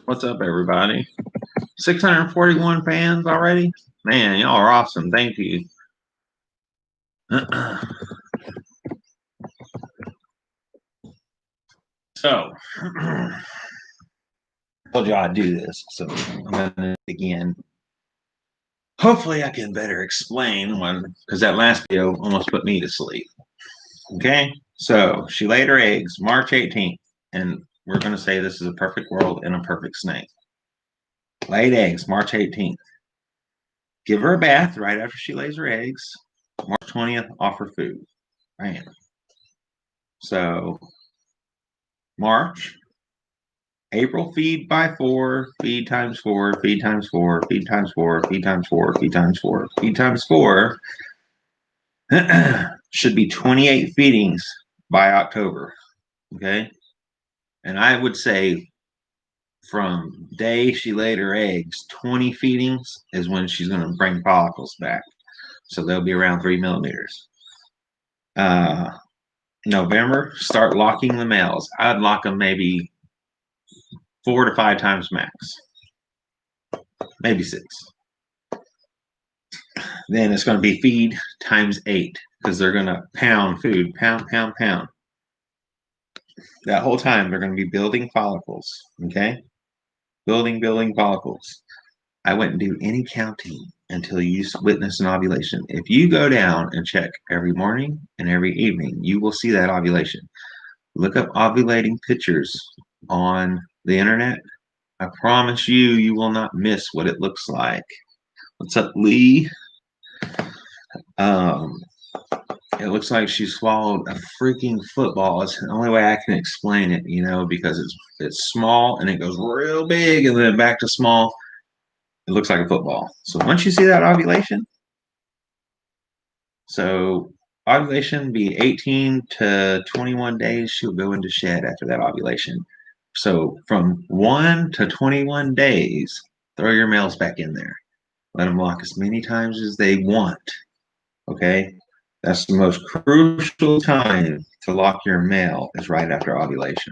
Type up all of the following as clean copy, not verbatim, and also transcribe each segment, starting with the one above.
What's up, everybody? 641 fans already? Man, y'all are awesome. Thank you. So, I told you I'd do this, so I'm going to again. Hopefully, I can better explain because that last video almost put me to sleep. Okay, so she laid her eggs March 18th, and we're going to say this is a perfect world and a perfect snake. Laid eggs March 18th. Give her a bath right after she lays her eggs. March 20th, offer food. Right. So March, April, feed by 4, feed times 4, feed times 4, feed times 4, feed times 4, feed times 4, feed times 4 should be 28 feedings by October. Okay. And I would say from day she laid her eggs, 20 feedings is when she's going to bring follicles back. So they'll be around 3 millimeters. November, start locking the males. I'd lock them maybe 4 to 5 times max, maybe 6. Then it's going to be feed times 8 because they're going to pound food, pound, pound, pound. That whole time they're going to be building follicles. Okay, building follicles. I wouldn't do any counting until you witness an ovulation. If you go down and check every morning and every evening, you will see that ovulation. Look up ovulating pictures on the internet. I promise you, you will not miss what it looks like. What's up, Lee? It looks like she swallowed a freaking football. It's the only way I can explain it, because it's small and it goes real big and then back to small. It looks like a football. So once you see that ovulation, ovulation be 18 to 21 days. She'll go into shed after that ovulation. So from 1 to 21 days, throw your males back in there. Let them lock as many times as they want. Okay? That's the most crucial time to lock your male is right after ovulation.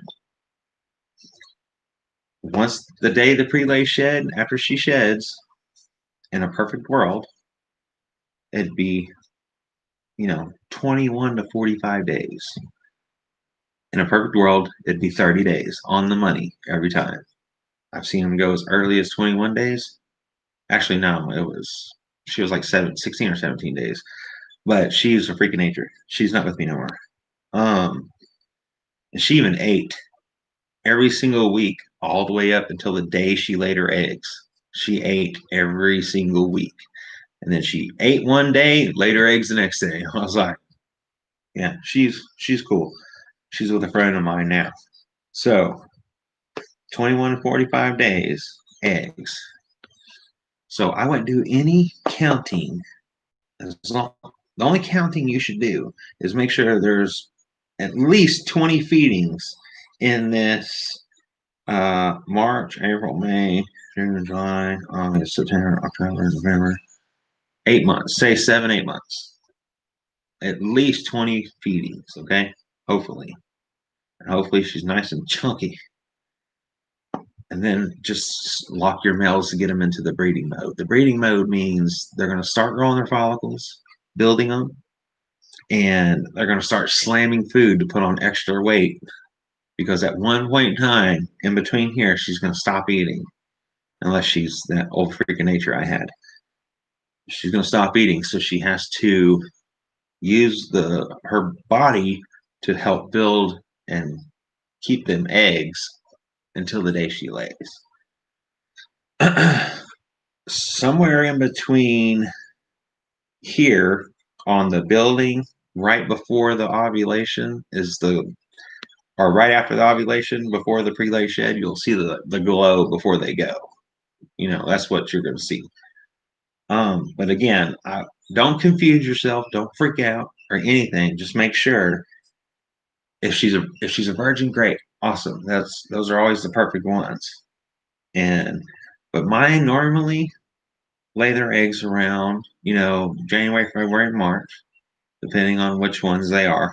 Once the day the prelay shed, after she sheds, in a perfect world, it'd be, 21 to 45 days. In a perfect world, it'd be 30 days on the money every time. I've seen them go as early as 21 days. Actually, no, she was like 16 or 17 days. But she's a freak of nature. She's not with me no more. And she even ate every single week, all the way up until the day she laid her eggs. She ate every single week. And then she ate one day, laid her eggs the next day. I was like, yeah, she's cool. She's with a friend of mine now. So 21 to 45 days, eggs. So I wouldn't do any counting. The only counting you should do is make sure there's at least 20 feedings in this March, April, May, June, July, August, September, October, November. 8 months. Say 7, 8 months. At least 20 feedings, okay? Hopefully. And hopefully she's nice and chunky. And then just lock your males to get them into the breeding mode. The breeding mode means they're going to start growing their follicles, building them, and they're going to start slamming food to put on extra weight because at one point in time, in between here, she's going to stop eating unless she's that old freak of nature I had. She's going to stop eating, so she has to use her body to help build and keep them eggs until the day she lays. Somewhere in between here on the building, right before the ovulation or right after the ovulation, before the prelay shed, you'll see the glow before they go. That's what you're going to see. But again, don't confuse yourself. Don't freak out or anything. Just make sure if she's a virgin, great, awesome. Those are always the perfect ones. But mine normally lay their eggs around, January, February, March, depending on which ones they are.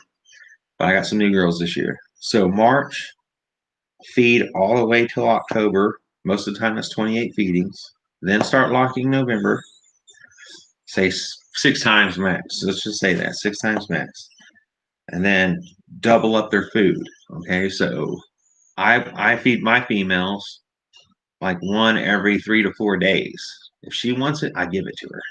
But I got some new girls this year. So March, feed all the way till October, Most of the time, that's 28 feedings. Then start locking November. Say 6 times max. Let's just say that 6 times max. And then double up their food. Okay, so I feed my females like one every 3 to 4 days. If she wants it, I give it to her.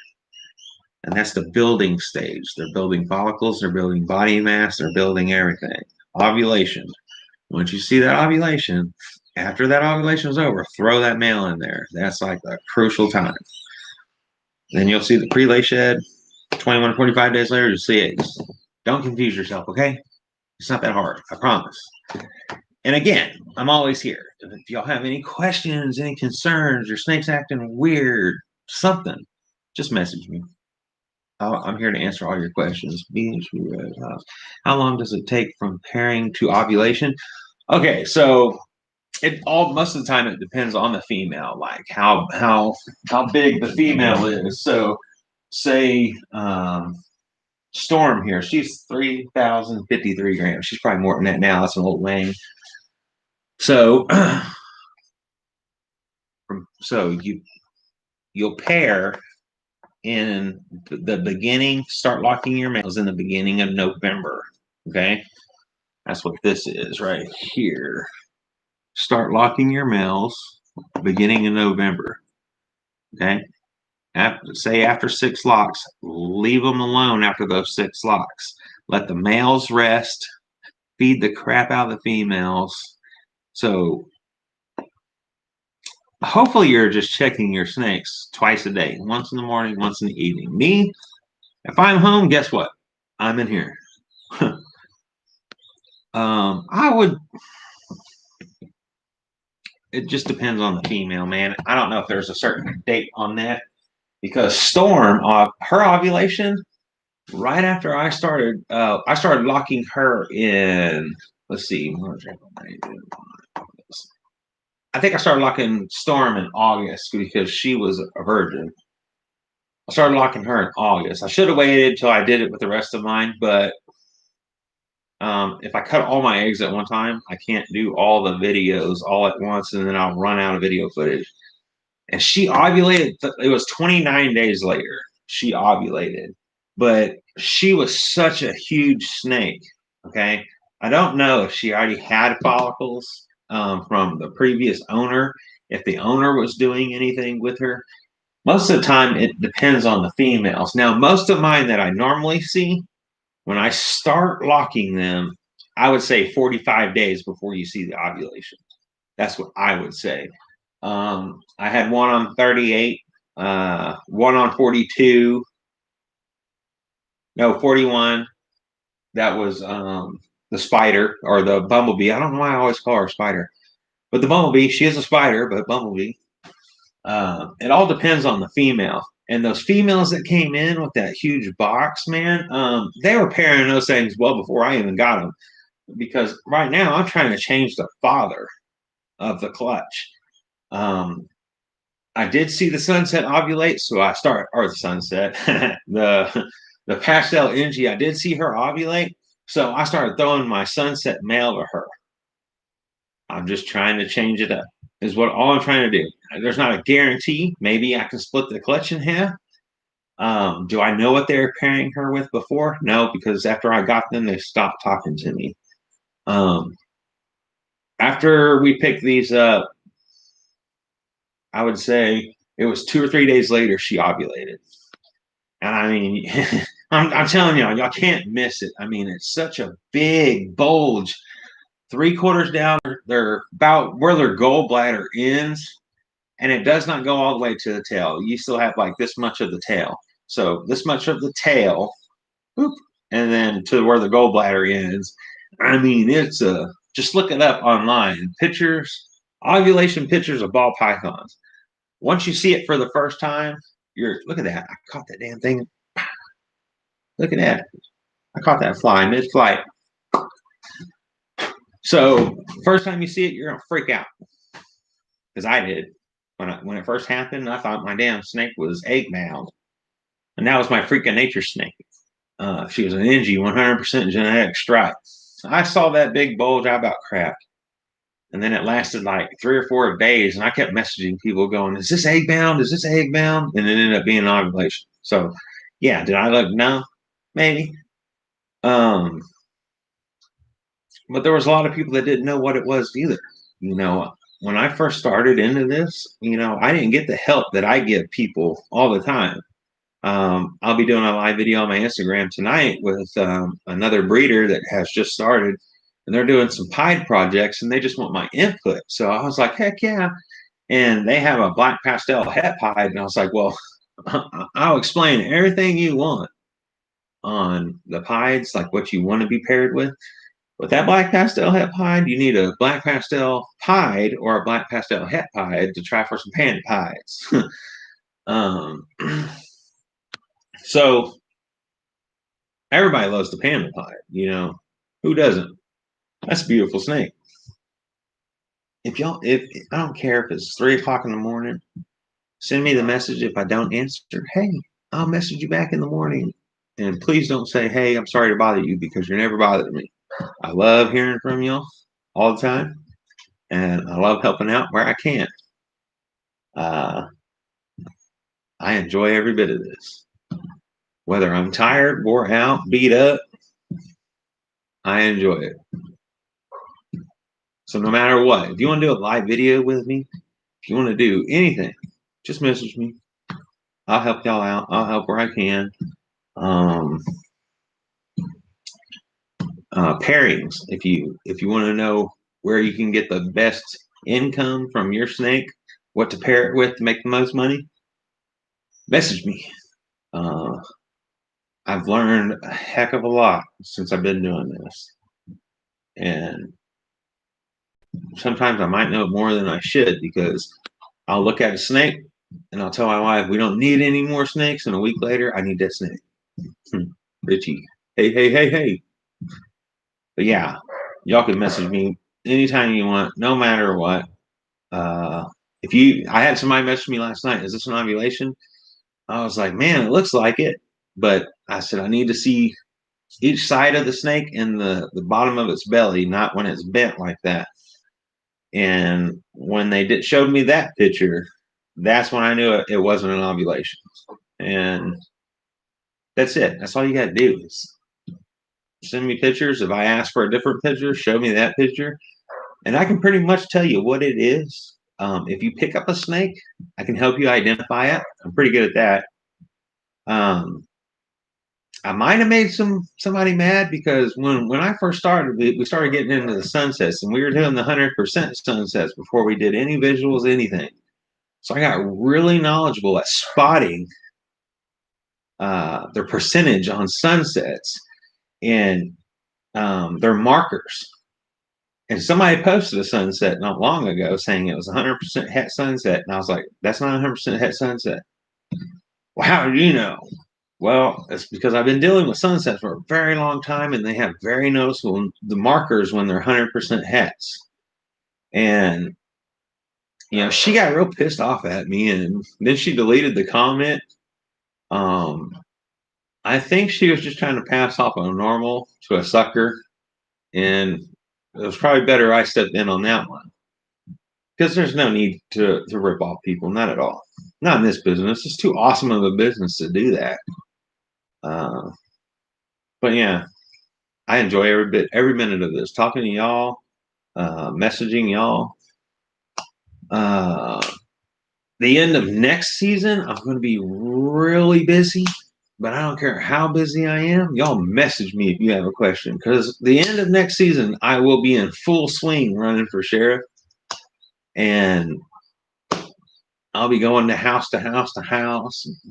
And that's the building stage. They're building follicles, they're building body mass, they're building everything. Ovulation. Once you see that ovulation, after that ovulation is over, throw that male in there. That's like a crucial time. Then you'll see the pre-lay shed. 21 to 45 days later, you'll see eggs. Don't confuse yourself, okay? It's not that hard, I promise. And again, I'm always here. If y'all have any questions, any concerns, your snake's acting weird, something, just message me. I'm here to answer all your questions. How long does it take from pairing to ovulation? Okay, so most of the time it depends on the female, like how big the female is. So, say Storm here, she's 3,053 grams. She's probably more than that now. That's an old lane. So, you'll pair in the beginning. Start locking your males in the beginning of November. Okay, that's what this is right here. Start locking your males beginning of November. Okay, after 6 locks, leave them alone after those 6 locks. Let the males rest. Feed the crap out of the females. So hopefully you're just checking your snakes twice a day, once in the morning, once in the evening. Me, if I'm home, guess what? I'm in here. I would. It just depends on the female, man. I don't know if there's a certain date on that because Storm, her ovulation, right after I started locking her in. Let's see. I think I started locking Storm in August because she was a virgin. I started locking her in August. I should have waited until I did it with the rest of mine, but if I cut all my eggs at one time, I can't do all the videos all at once, and then I'll run out of video footage. And she ovulated. It was 29 days later. She ovulated, but she was such a huge snake. Okay, I don't know if she already had follicles from the previous owner. If the owner was doing anything with her, most of the time it depends on the females. Now, most of mine that I normally see, when I start locking them, I would say 45 days before you see the ovulation. That's what I would say. I had one on 38, one on 42, no, 41. That was the spider or the bumblebee. I don't know why I always call her spider, but the bumblebee, she is a spider, but bumblebee. It all depends on the female. And those females that came in with that huge box, man, they were pairing those things well before I even got them. Because right now I'm trying to change the father of the clutch. I did see the sunset ovulate, so I started, or the sunset, the pastel NG. I did see her ovulate, so I started throwing my sunset male to her. I'm just trying to change it up. Is what all I'm trying to do. There's not a guarantee. Maybe I can split the clutch in half. Do I know what they were pairing her with before? No, because after I got them, they stopped talking to me. After we picked these up, I would say it was 2 or 3 days later she ovulated. And I mean, I'm telling y'all can't miss it. I mean, it's such a big bulge. 3/4 down, they're about where their gallbladder ends, and it does not go all the way to the tail. You still have like this much of the tail. So this much of the tail, whoop, and then to where the gallbladder ends. I mean, it's just look it up online. Pictures, ovulation pictures of ball pythons. Once you see it for the first time, look at that. I caught that damn thing. Look at that. I caught that fly mid-flight. So first time you see it, you're gonna freak out. Because I did. When it first happened, I thought my damn snake was egg bound. And that was my freaking nature snake. She was an NG, 100% genetic stripe. I saw that big bulge, I about crapped. And then it lasted like 3 or 4 days, and I kept messaging people going, "Is this egg bound? Is this egg bound?" And it ended up being ovulation. So, yeah, did I look? No, maybe. Um, but there was a lot of people that didn't know what it was either. You know, when I first started into this, I didn't get the help that I give people all the time. I'll be doing a live video on my Instagram tonight with another breeder that has just started, and they're doing some pied projects, and they just want my input. So I was like, heck yeah. And they have a black pastel het pied, and I was like, well, I'll explain everything you want on the pieds, like what you want to be paired with. With that black pastel het pied, you need a black pastel pied or a black pastel het pied to try for some panda pieds. um, so everybody loves the panda pied, who doesn't? That's a beautiful snake. If I don't care if it's 3 o'clock in the morning, send me the message. If I don't answer, hey, I'll message you back in the morning. And please don't say, hey, I'm sorry to bother you, because you're never bothered me. I love hearing from y'all all the time, and I love helping out where I can. I enjoy every bit of this. Whether I'm tired, wore out, beat up, I enjoy it. So no matter what, if you want to do a live video with me, if you want to do anything, just message me. I'll help y'all out. I'll help where I can. Pairings. If you want to know where you can get the best income from your snake, what to pair it with to make the most money, message me. I've learned a heck of a lot since I've been doing this, and sometimes I might know more than I should, because I'll look at a snake and I'll tell my wife we don't need any more snakes, and a week later I need that snake. Richie, hey. But yeah, y'all can message me anytime you want, no matter what. I had somebody message me last night, is this an ovulation? I was like, man, it looks like it. But I said, I need to see each side of the snake and the bottom of its belly, not when it's bent like that. And when they showed me that picture, that's when I knew it wasn't an ovulation. And that's it. That's all you got to do is send me pictures. If I ask for a different picture, show me that picture. And I can pretty much tell you what it is. If you pick up a snake, I can help you identify it. I'm pretty good at that. I might have made somebody mad, because when I first started, we started getting into the sunsets, and we were doing the 100% sunsets before we did any visuals, anything. So I got really knowledgeable at spotting their percentage on sunsets and their markers. And somebody posted a sunset not long ago saying it was 100% het sunset. And I was like, that's not 100% het sunset. Well, how do you know? Well, it's because I've been dealing with sunsets for a very long time, and they have very noticeable the markers when they're 100% hets. And she got real pissed off at me, and then she deleted the comment. I think she was just trying to pass off a normal to a sucker, and it was probably better I stepped in on that one, because there's no need to rip off people, not at all. Not in this business. It's too awesome of a business to do that. But yeah, I enjoy every minute of this, talking to y'all, messaging y'all. The end of next season, I'm going to be really busy, but I don't care how busy I am. Y'all message me if you have a question, because the end of next season, I will be in full swing running for sheriff, and I'll be going to house,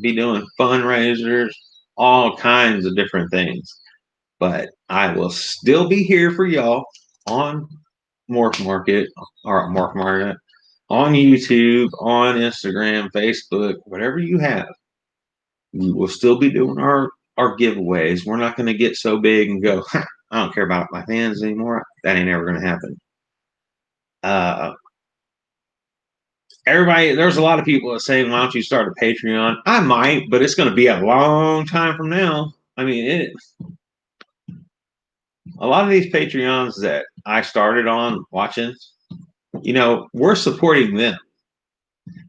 be doing fundraisers, all kinds of different things. But I will still be here for y'all on Morph Market, on YouTube, on Instagram, Facebook, whatever you have. We will still be doing our giveaways. We're not going to get so big and go, I don't care about my fans anymore. That ain't ever going to happen. Everybody, there's a lot of people that saying, why don't you start a Patreon? I might, but it's going to be a long time from now. I mean, a lot of these Patreons that I started on watching, we're supporting them.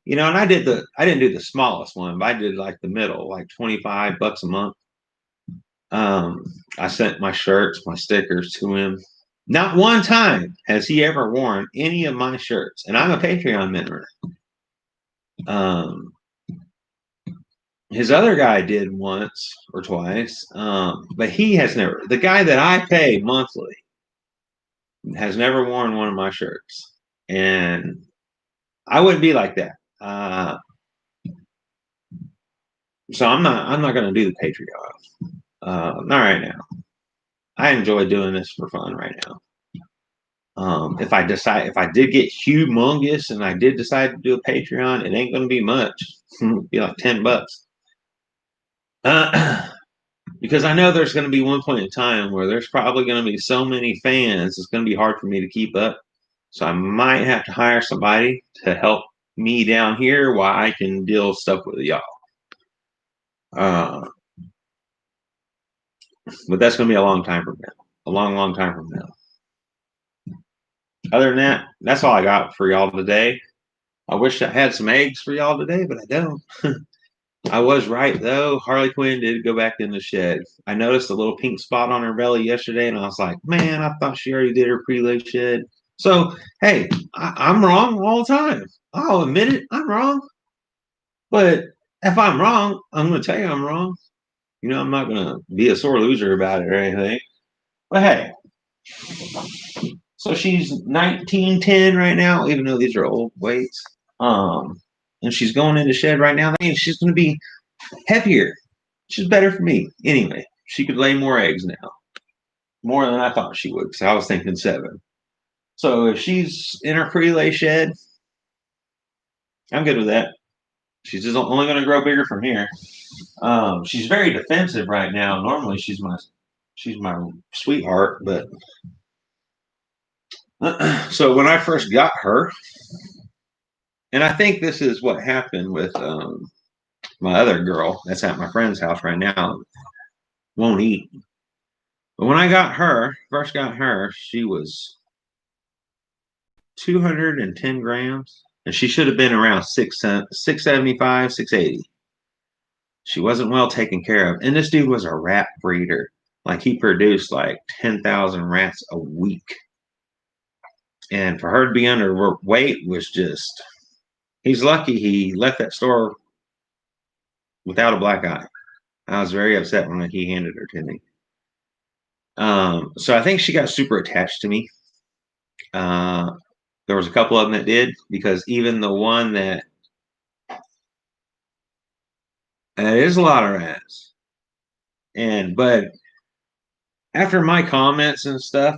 And I didn't do the smallest one, but I did like the middle, like $25 a month. I sent my shirts, my stickers to him. Not one time has he ever worn any of my shirts, and I'm a Patreon member. Um, his other guy did once or twice, but he has never. The guy that I pay monthly has never worn one of my shirts, and I wouldn't be like that. So I'm not going to do the Patreon. Not right now. I enjoy doing this for fun right now. If I did get humongous and I did decide to do a Patreon, it ain't going to be much. It'll be like $10. Because I know there's going to be one point in time where there's probably going to be so many fans, it's going to be hard for me to keep up. So I might have to hire somebody to help me down here while I can deal stuff with y'all. But that's going to be a long time from now. A long, long time from now. Other than that, that's all I got for y'all today. I wish I had some eggs for y'all today, but I don't. I was right, though. Harley Quinn did go back in the shed. I noticed a little pink spot on her belly yesterday, and I was like, man, I thought she already did her pre-lay shed. So, hey, I'm wrong all the time. I'll admit it. I'm wrong. But if I'm wrong, I'm going to tell you I'm wrong. I'm not going to be a sore loser about it or anything. But hey, so she's 1910 right now, even though these are old weights. And she's going into shed right now. And she's going to be heavier. She's better for me. Anyway, she could lay more eggs now. More than I thought she would, because I was thinking 7. So if she's in her pre-lay shed, I'm good with that. She's just only going to grow bigger from here. She's very defensive right now. Normally she's my sweetheart, but so when I first got her, and I think this is what happened with my other girl that's at my friend's house right now, won't eat. But when I first got her, she was 210 grams, and she should have been around 675, 680. She wasn't well taken care of. And this dude was a rat breeder. Like, he produced like 10,000 rats a week. And for her to be underweight was just, he's lucky he left that store without a black eye. I was very upset when he handed her to me. So I think she got super attached to me. There was a couple of them that did, because even the one that is a lot of rats. But after my comments and stuff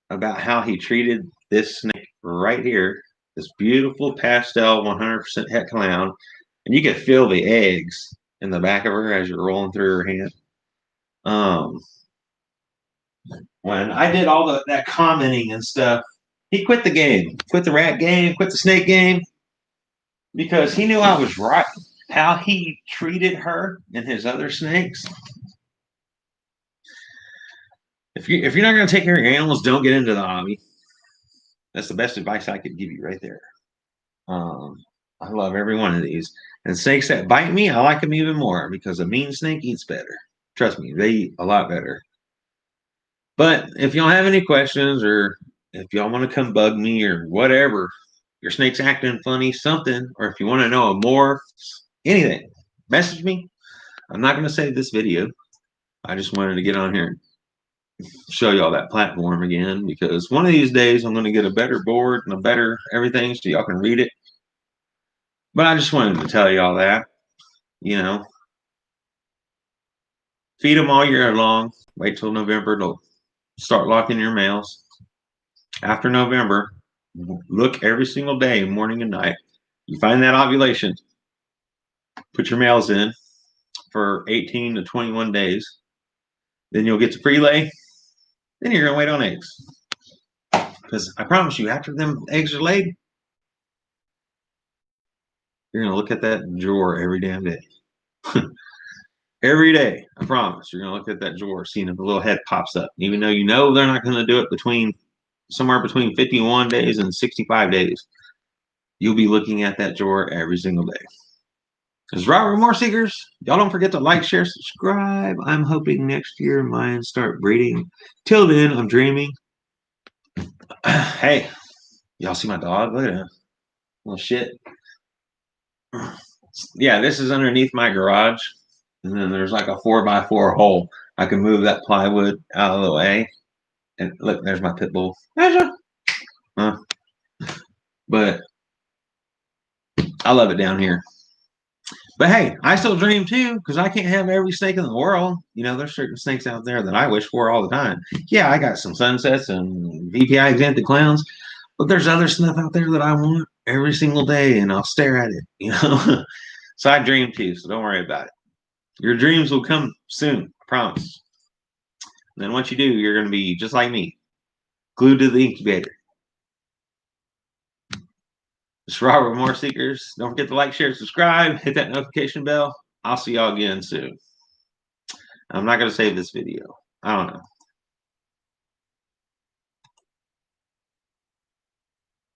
about how he treated this snake right here, this beautiful pastel 100% het clown, and you could feel the eggs in the back of her as you're rolling through her hand. When I did all that commenting and stuff, he quit the game, quit the rat game, quit the snake game, because he knew I was right. How he treated her and his other snakes. If you're not going to take care of your animals, don't get into the hobby. That's the best advice I could give you right there. I love every one of these. And snakes that bite me, I like them even more, because a mean snake eats better. Trust me, they eat a lot better. But if y'all have any questions, or if y'all want to come bug me or whatever, your snake's acting funny, something, or if you want to know more, anything, message me. I'm not going to save this video. I just wanted to get on here and show y'all that platform again, because one of these days I'm going to get a better board and a better everything so y'all can read it. But I just wanted to tell y'all that, feed them all year long. Wait till November to start locking your males. After November, look every single day, morning and night. You find that ovulation, put your males in for 18 to 21 days. Then you'll get to pre-lay. Then you're going to wait on eggs. Because I promise you, after them eggs are laid, you're going to look at that drawer every damn day. Every day, I promise. You're going to look at that drawer, seeing if the little head pops up. Even though they're not going to do it between somewhere between 51 days and 65 days, you'll be looking at that drawer every single day. This is Robert More Seekers. Y'all don't forget to like, share, subscribe. I'm hoping next year mine start breeding. Till then, I'm dreaming. Hey, y'all see my dog? Look at him. Little shit. Yeah, this is underneath my garage. And then there's like a 4x4 hole. I can move that plywood out of the way. And look, there's my pit bull. Huh? But I love it down here. But hey, I still dream too, because I can't have every snake in the world. You know, there's certain snakes out there that I wish for all the time. Yeah, I got some sunsets and VPI exempted clowns, but there's other stuff out there that I want every single day, and I'll stare at it, you know. So I dream too, so don't worry about it. Your dreams will come soon, I promise. And then once you do, you're going to be just like me, glued to the incubator. It's Robert More Seekers. Don't forget to like, share, subscribe, hit that notification bell. I'll see y'all again soon. I'm not going to save this video. I don't know.